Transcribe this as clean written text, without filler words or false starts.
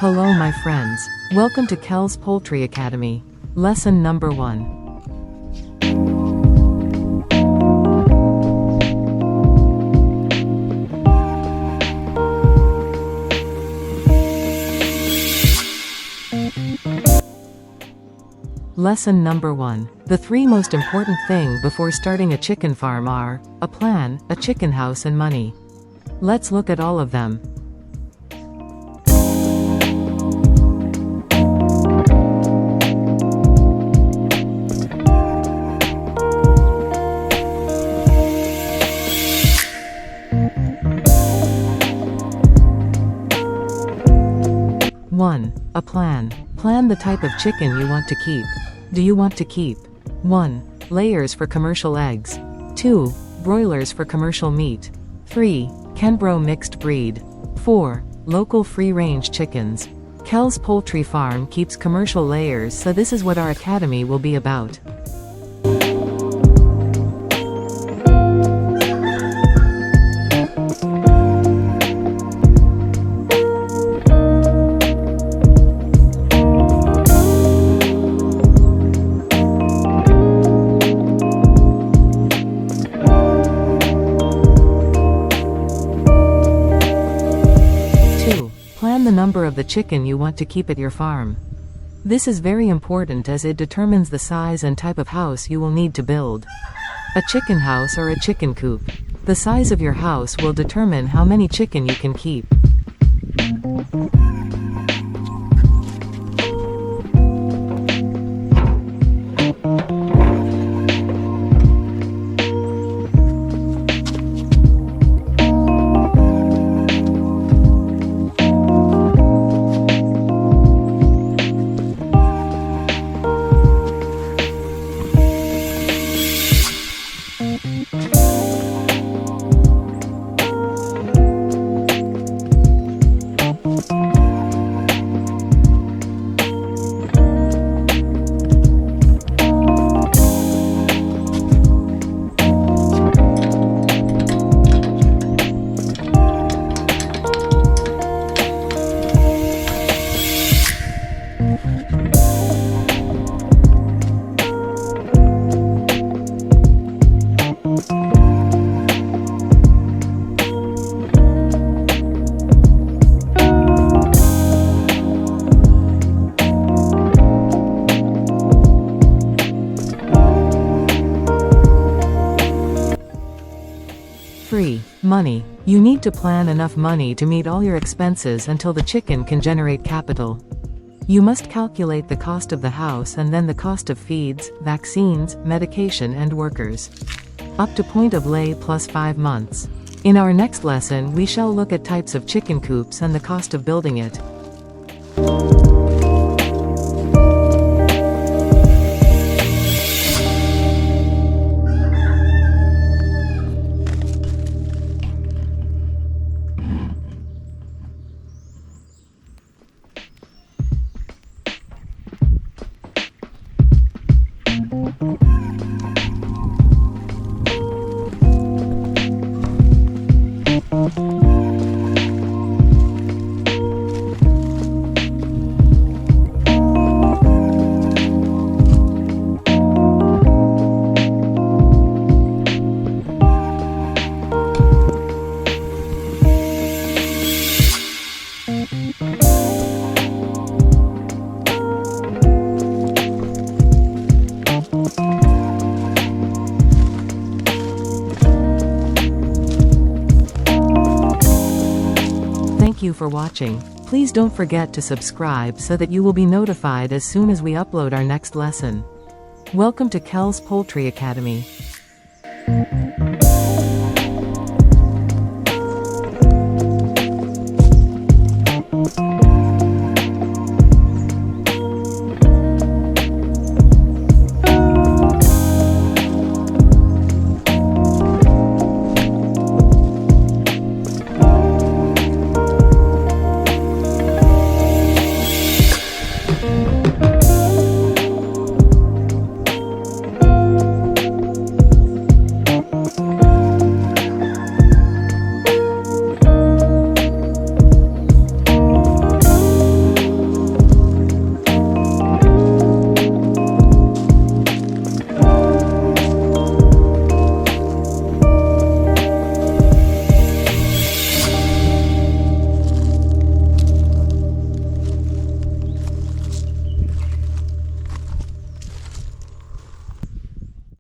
Hello my friends. Welcome to Kels Poultry Academy. Lesson number 1. Lesson number 1. The 3 most important things before starting a chicken farm are a plan, a chicken house and money. Let's look at all of them. One. A plan. Plan the type of chicken you want to keep. Do you want to keep 1. Layers for commercial eggs, 2. Broilers for commercial meat, 3. Kenbro mixed breed, 4. Local free-range chickens. Kels Poultry Farm keeps commercial layers, so this is what our academy will be about. Plan the number of the chicken you want to keep at your farm. This is very important as it determines the size and type of house you will need to build. A chicken house or a chicken coop. The size of your house will determine how many chicken you can keep. Money. You need to plan enough money to meet all your expenses until the chicken can generate capital. You must calculate the cost of the house and then the cost of feeds, vaccines, medication and workers. Up to point of lay plus 5 months. In our next lesson we shall look at types of chicken coops and the cost of building it. Thank you for watching. Please don't forget to subscribe so that you will be notified as soon as we upload our next lesson. Welcome to Kels Poultry Academy.